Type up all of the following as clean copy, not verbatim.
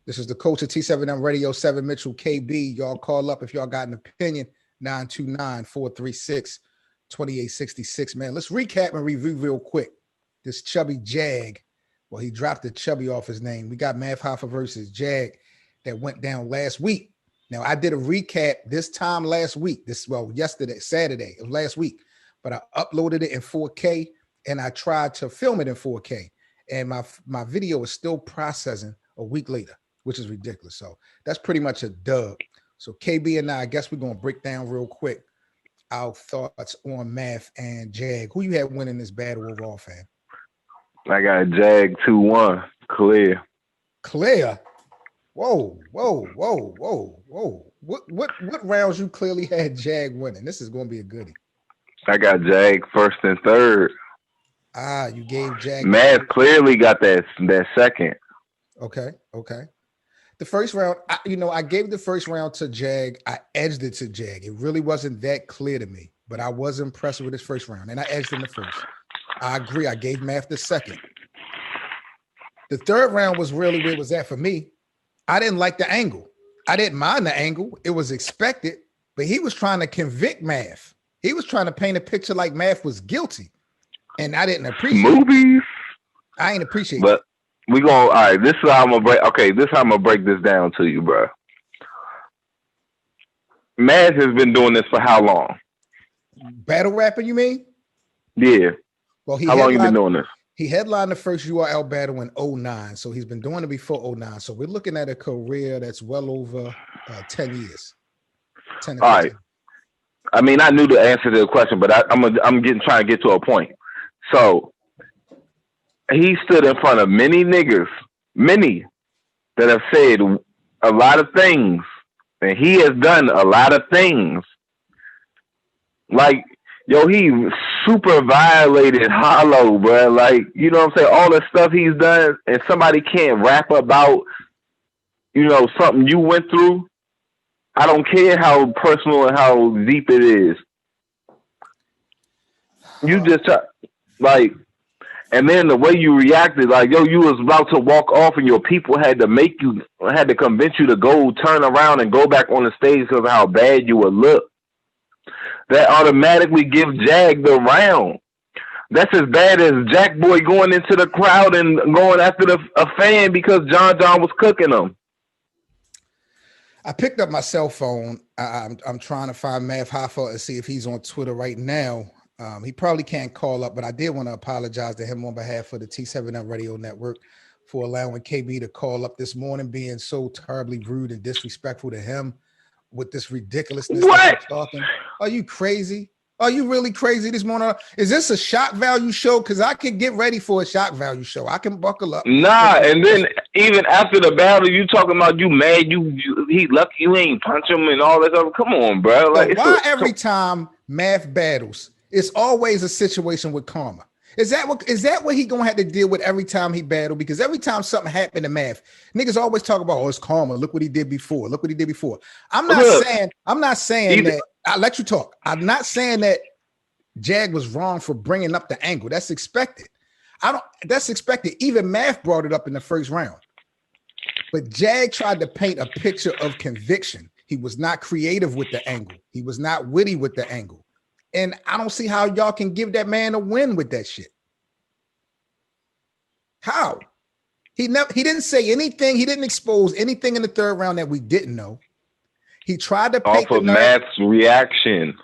This is the coach of T7M Radio, 7 Mitchell KB. Y'all call up if y'all got an opinion, 929-436-2866. Man, let's recap and review real quick. This chubby Jag, well, he dropped the chubby off his name. We got Math Hoffa versus Jag that went down last week. Now, I did a recap this time last week. Yesterday, Saturday of last week. But I uploaded it in 4K, and I tried to film it in 4K. And my video is still processing a week later, which is ridiculous. So that's pretty much a dub. So KB and I guess we're going to break down real quick our thoughts on Math and Jag. Who you had winning this battle overall, fam? I got Jag 2-1, clear. Clear? Whoa. What rounds you clearly had Jag winning? This is going to be a goodie. I got Jag first and third. You gave Jag. Math clearly got that second. Okay. The first round, I gave the first round to Jag. I edged it to Jag. It really wasn't that clear to me, but I was impressed with his first round, and I edged in the first. I agree. I gave Math the second. The third round was really where it was at for me. I didn't like the angle. I didn't mind the angle. It was expected, but he was trying to convict Math. He was trying to paint a picture like Math was guilty, and I didn't appreciate movies. I ain't appreciate but we gonna all right. This is how I'm gonna break. Okay, this is how I'm gonna break this down to you, bro. Math has been doing this for how long? Battle rapping, you mean? Yeah. Well, how long you been doing this? He headlined the first URL battle in 09, so he's been doing it before 09. So we're looking at a career that's well over 10 years. 10 to 15. All right. I mean, I knew the answer to the question, but I'm trying to get to a point. So he stood in front of many niggas, that have said a lot of things, and he has done a lot of things. Like, yo, he super violated Hollow, bro. Like, you know what I'm saying? All the stuff he's done, and somebody can't rap about, something you went through. I don't care how personal and how deep it is. You just and then the way you reacted, like, yo, you was about to walk off, and your people had to convince you to go turn around and go back on the stage because of how bad you would look. That automatically gives Jag the round. That's as bad as Jack Boy going into the crowd and going after a fan because John was cooking him. I picked up my cell phone. I'm trying to find Math Hoffa and see if he's on Twitter right now. He probably can't call up, but I did want to apologize to him on behalf of the T7M Radio Network for allowing KB to call up this morning, being so terribly rude and disrespectful to him with this ridiculousness. What? Talking. Are you crazy? Are you really crazy this morning? Is this a shock value show? Because I can get ready for a shock value show. I can buckle up. Nah, and then even after the battle, you talking about you mad, he lucky you ain't punch him and all that stuff. Come on, bro. Like, why every time Math battles, it's always a situation with karma? Is that what he gonna have to deal with every time he battle? Because every time something happened to Math, niggas always talk about, it's karma. Look what he did before. I'm not saying that. I'll let you talk. I'm not saying that Jag was wrong for bringing up the angle. That's expected. That's expected. Even Math brought it up in the first round. But Jag tried to paint a picture of conviction. He was not creative with the angle. He was not witty with the angle. And I don't see how y'all can give that man a win with that shit. How? He didn't say anything. He didn't expose anything in the third round that we didn't know. He tried to paint off of Matt's reaction.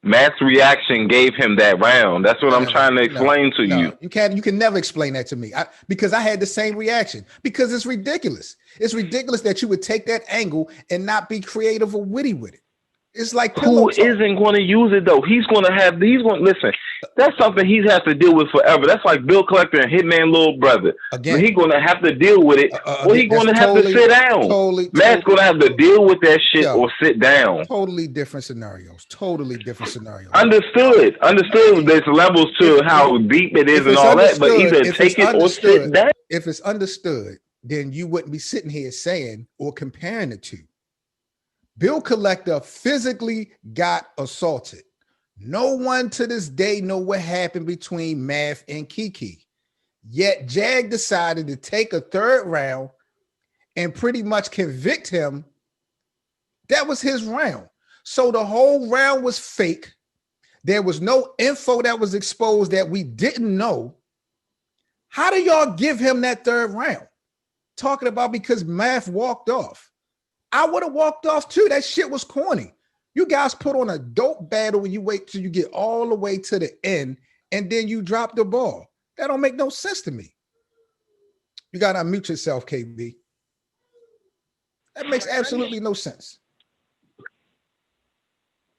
Matt's reaction gave him that round. That's what I'm trying to explain to you. You can never explain that to me because I had the same reaction. Because it's ridiculous. It's ridiculous that you would take that angle and not be creative or witty with it. It's like who isn't going to use it though? He's going to listen. That's something he has to deal with forever. That's like Bill Collector and Hitman Little Brother. Again, he's going to have to deal with it, or he's going to have to sit down. Matt's going to have to deal with that shit or sit down. Totally different scenarios. Understood. There's levels to how deep it is and all that, but either take it or sit down. If it's understood, then you wouldn't be sitting here saying or comparing the two. Bill Collector physically got assaulted. No one to this day know what happened between Math and Kiki. Yet Jag decided to take a third round and pretty much convict him, that was his round. So the whole round was fake. There was no info that was exposed that we didn't know. How do y'all give him that third round? Talking about because Math walked off. I would have walked off too. That shit was corny. You guys put on a dope battle and you wait till you get all the way to the end and then you drop the ball. That don't make no sense to me. You got to unmute yourself, KB. That makes absolutely no sense.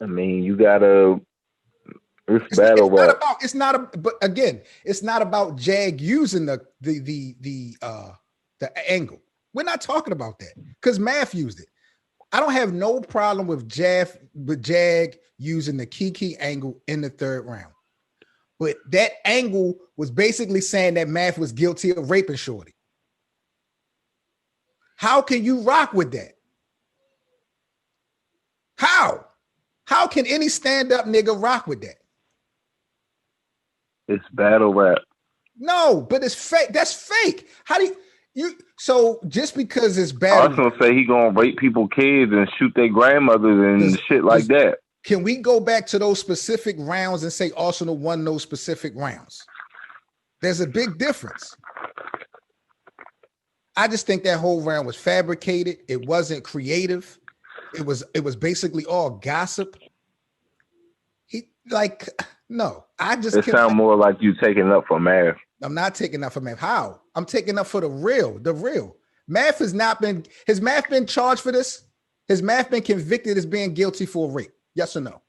I mean, you gotta. It's battle rap. But again, it's not about Jag using the angle. We're not talking about that because Math used it. I don't have no problem with Jag using the Kiki angle in the third round. But that angle was basically saying that Math was guilty of raping Shorty. How can you rock with that? How? How can any stand-up nigga rock with that? It's battle rap. No, but it's fake. That's fake. How do you so just because it's battle? I was gonna say he gonna rape people's kids and shoot their grandmothers and shit like that. Can we go back to those specific rounds and say Arsenal won those specific rounds? There's a big difference. I just think that whole round was fabricated. It wasn't creative. It was basically all gossip. No, I just. It sounds more like you taking up for Math. I'm not taking up for Math. How? I'm taking up for the real. The real. Math has Math been charged for this? Has Math been convicted as being guilty for rape? Yes or no?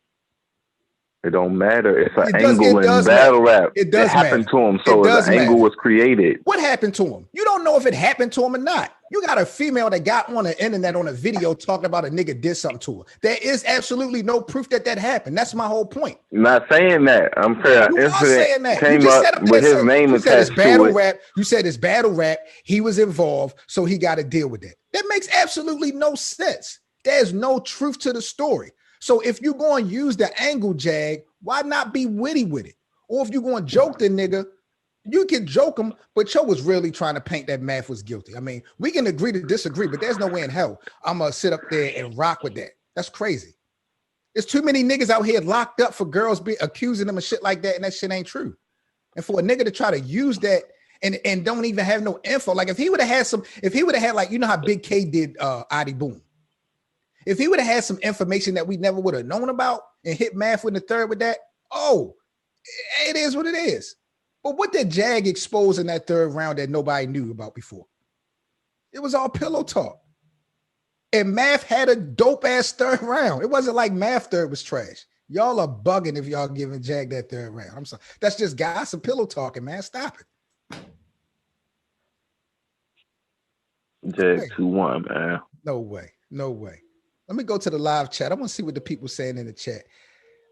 It don't matter. It's an angle in battle rap. It happened to him, so the angle was created. What happened to him? You don't know if it happened to him or not. You got a female that got on the internet on a video talking about a nigga did something to her. There is absolutely no proof that happened. That's my whole point. I'm not saying that. I'm saying you are saying that. Came up with his name attached to it. You said it's battle rap. He was involved, so he got to deal with that. That makes absolutely no sense. There's no truth to the story. So if you're going to use the angle, Jag, why not be witty with it? Or if you're going to joke the nigga, you can joke him, but Cho was really trying to paint that Math was guilty. I mean, we can agree to disagree, but there's no way in hell I'm going to sit up there and rock with that. That's crazy. There's too many niggas out here locked up for girls accusing them of shit like that, and that shit ain't true. And for a nigga to try to use that and don't even have no info, like if he would have had like, you know how Big K did Adi Boom. If he would have had some information that we never would have known about and hit Math with the third with that, it is what it is. But what did Jag expose in that third round that nobody knew about before? It was all pillow talk. And Math had a dope-ass third round. It wasn't like Math third was trash. Y'all are bugging if y'all giving Jag that third round. I'm sorry. That's just gossip pillow talking, man. Stop it. Jag 2-1, man. No way. Let me go to the live chat. I want to see what the people saying in the chat.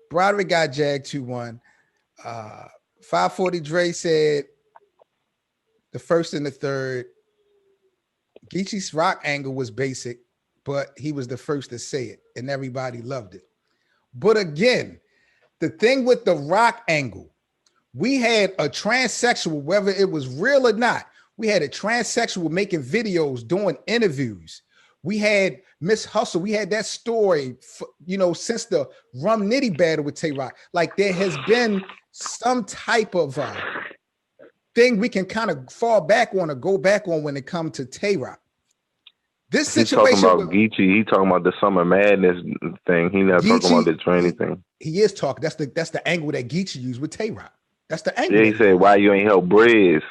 Broderick got Jag 2-1. 540 Dre said the first and the third. Geechee's rock angle was basic, but he was the first to say it, and everybody loved it. But again, the thing with the rock angle, we had a transsexual, whether it was real or not, we had a transsexual making videos, doing interviews. We had Miss Hustle. We had that story, since the Rum Nitty battle with Tay-Rock. Like there has been some type of thing we can kind of fall back on or go back on when it comes to Tay-Rock. This situation. He's talking about Geechee. He talking about the Summer Madness thing. He not talking about the training thing. He is talking. That's the angle that Geechee used with Tay-Rock. That's the angle. Yeah, he said, "Why you ain't help Briz?"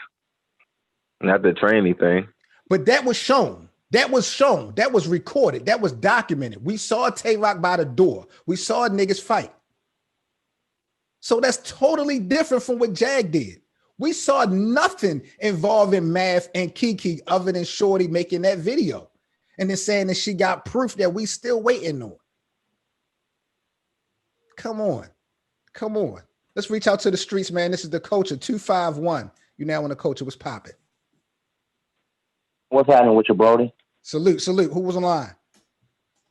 Not the training thing. But that was shown. That was shown. That was recorded. That was documented. We saw Tay-Rock by the door. We saw niggas fight. So that's totally different from what Jag did. We saw nothing involving Math and Kiki other than Shorty making that video and then saying that she got proof that we still waiting on. Come on. Let's reach out to the streets, man. This is the Culture 251. You now on the Culture. What's popping? What's happening with you, Brody? Salute. Who was on line?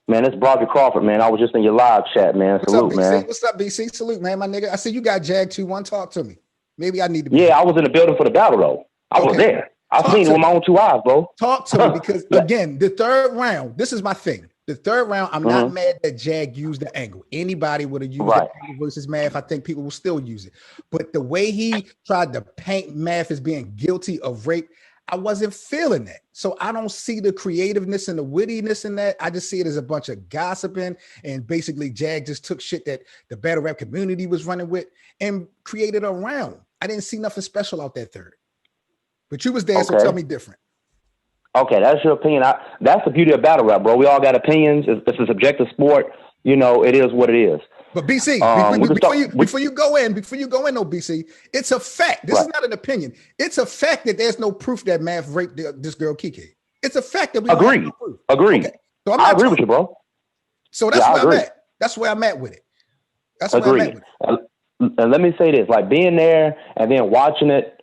Man, it's Broderick Crawford, man. I was just in your live chat, man. Salute, man. What's up, BC? Salute, man, my nigga. I see you got Jag 2-1. Talk to me. Maybe I need to be. Yeah, I was in the building for the battle, though. I was there. I've seen it with my own 2 eyes, bro. Talk to me, because again, the third round, this is my thing. The third round, I'm not mad that Jag used the angle. Anybody would have used the angle versus Math. I think people will still use it. But the way he tried to paint Math as being guilty of rape, I wasn't feeling that. So I don't see the creativeness and the wittiness in that. I just see it as a bunch of gossiping, and basically Jag just took shit that the battle rap community was running with and created a round. I didn't see nothing special out that third. But you was there, so tell me different. Okay, that's your opinion. That's the beauty of battle rap, bro. We all got opinions. It's a subjective sport. You know, it is what it is. But BC, before you go in, no, BC, it's a fact. This is not an opinion. It's a fact that there's no proof that Math raped this girl Kiki. It's a fact that we agree. Okay. So I agree with you, bro. So that's where I'm at. That's where I'm at with it. That's where I'm at with it. And let me say this: like being there and then watching it,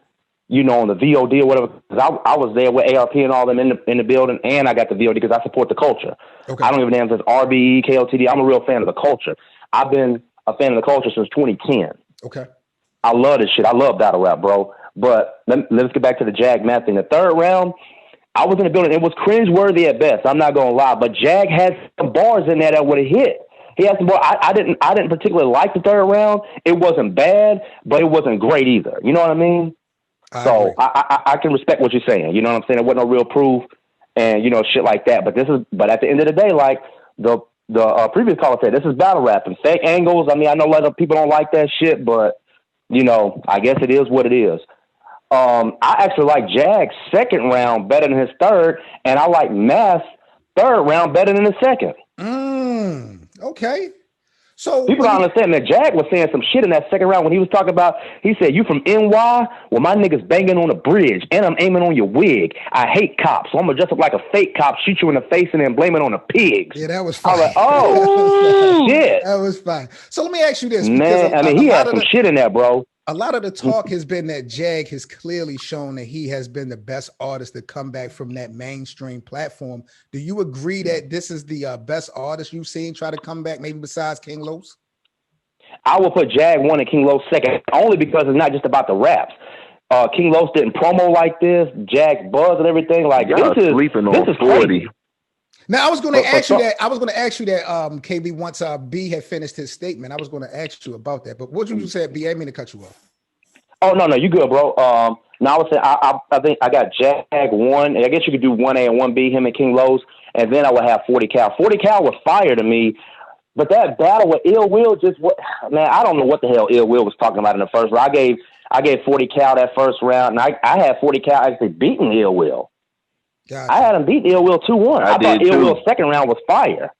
you know, on the VOD or whatever. Because I was there with ARP and all them in the building, and I got the VOD because I support the culture. Okay. I don't give a damn if it's RBE, KOTD. I'm a real fan of the culture. I've been a fan of the culture since 2010. Okay. I love this shit. I love battle rap, bro. But let's get back to the Jag Math thing. The third round, I was in the building. It was cringeworthy at best. I'm not gonna lie, but Jag had some bars in there that would have hit. He had some bars. I didn't particularly like the third round. It wasn't bad, but it wasn't great either. You know what I mean? So I can respect what you're saying. You know what I'm saying? There wasn't no real proof and, you know, shit like that. But at the end of the day, like the previous caller said, this is battle rap and fake angles. I mean, I know a lot of people don't like that shit, but, you know, I guess it is what it is. I actually like Jag's second round better than his third, and I like Math's third round better than his second. Okay. So people don't understand that Jag was saying some shit in that second round when he was talking about, he said, you from NY? Well, my niggas banging on a bridge and I'm aiming on your wig. I hate cops. So I'm gonna dress up like a fake cop, shoot you in the face and then blame it on the pigs. Yeah, that was fine. I was like, oh, shit. That was fine. So let me ask you this. Man, I mean, he had some shit in there, bro. A lot of the talk has been that Jag has clearly shown that he has been the best artist to come back from that mainstream platform. Do you agree that this is the best artist you've seen try to come back, maybe besides King Los? I will put Jag 1 and King Los second, only because it's not just about the raps. King Los didn't promo like this, Jag's buzz and everything. Like this is on 40. Crazy. Now I was going to ask you that. KB, once B had finished his statement, I was going to ask you about that. But what you said, B, I didn't mean to cut you off. Oh no, you good, bro. Now I would say I think I got Jag 1. I guess you could do 1A and 1B, him and King Los, and then I would have 40 Cal. 40 Cal was fire to me, but that battle with Ill Will man, I don't know what the hell Ill Will was talking about in the first round. I gave 40 Cal that first round, and I had 40 Cal actually beating Ill Will. Gotcha. I had him beat Ill Will 2-1. I thought Ill Will's second round was fire.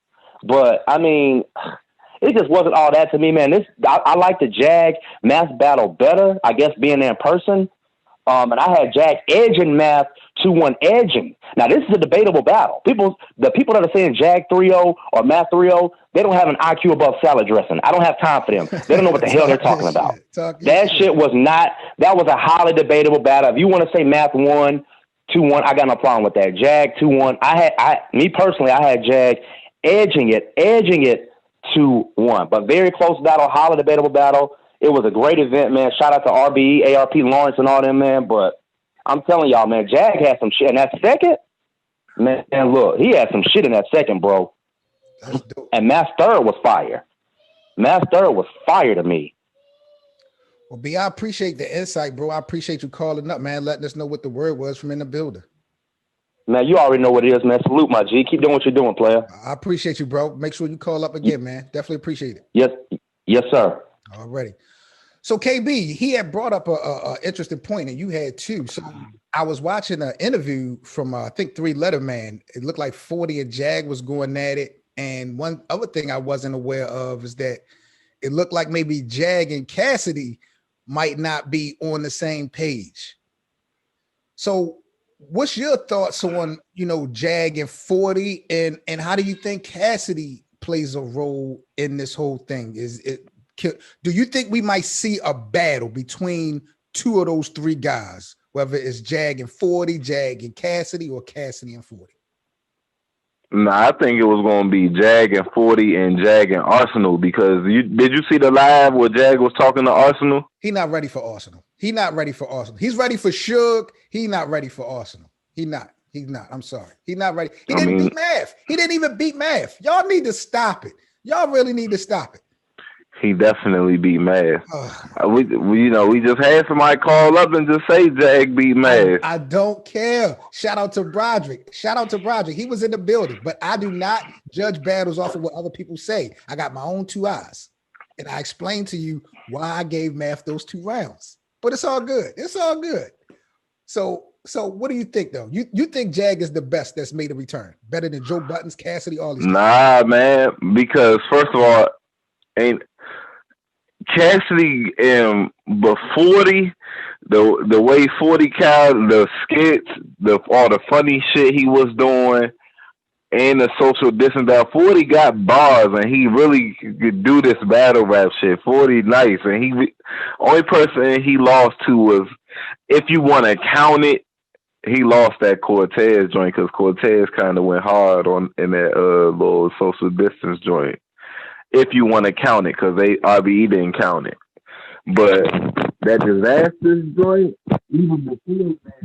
But, I mean, it just wasn't all that to me, man. I like the Jag Math battle better, I guess, being there in person. And I had Jag edging Math 2-1 edging. Now, this is a debatable battle. The people that are saying Jag 3-0 or Math 3-0, they don't have an IQ above salad dressing. I don't have time for them. They don't know what the hell they're talking about. That shit was not – that was a highly debatable battle. If you want to say Math 1, 2-1, I got no problem with that. Jag 2-1. Me personally, I had Jag edging it 2-1. But very close battle, highly debatable battle. It was a great event, man. Shout out to RBE, ARP, Lawrence, and all them, man. But I'm telling y'all, man, Jag had some shit in that second. Man, look, he had some shit in that second, bro. And Matt's third was fire. Matt's third was fire to me. Well, B, I appreciate the insight, bro. I appreciate you calling up, man, letting us know what the word was from in the building. Man, you already know what it is, man. Salute, my G. Keep doing what you're doing, player. I appreciate you, bro. Make sure you call up again, man. Definitely appreciate it. Yes, sir. Alrighty. So, KB, he had brought up a interesting point, and you had too. So, I was watching an interview from, I think, 3 Letter Man. It looked like 40 and Jag was going at it. And one other thing I wasn't aware of is that it looked like maybe Jag and Cassidy might not be on the same page. So what's your thoughts on, Jag and 40 and how do you think Cassidy plays a role in this whole thing? Do you think we might see a battle between 2 of those 3 guys, whether it's Jag and 40, Jag and Cassidy, or Cassidy and 40? Nah, I think it was going to be Jag and 40 and Jag and Arsenal because did you see the live where Jag was talking to Arsenal? He not ready for Arsenal. He not ready for Arsenal. He's ready for Suge. He not ready for Arsenal. He not. He's not. I'm sorry. He's not ready. He didn't beat Math. He didn't even beat Math. Y'all need to stop it. Y'all really need to stop it. He definitely beat Math. We just had somebody call up and just say Jag beat Math. I don't care. Shout out to Broderick. He was in the building, but I do not judge battles off of what other people say. I got my own 2 eyes, and I explained to you why I gave Math those 2 rounds. But it's all good. It's all good. So what do you think though? You think Jag is the best that's made a return? Better than Joe Buttons, Cassidy, all these? Nah, man. Because first of all, ain't Cassidy but 40, the way 40 Cal, the skits, all the funny shit he was doing, and the social distance that 40 got bars and he really could do this battle rap shit. 40 nice, and only person he lost to was, if you want to count it, he lost that Cortez joint because Cortez kind of went hard in that little social distance joint. If you want to count it, because RBE didn't count it. But that disaster joint, even before that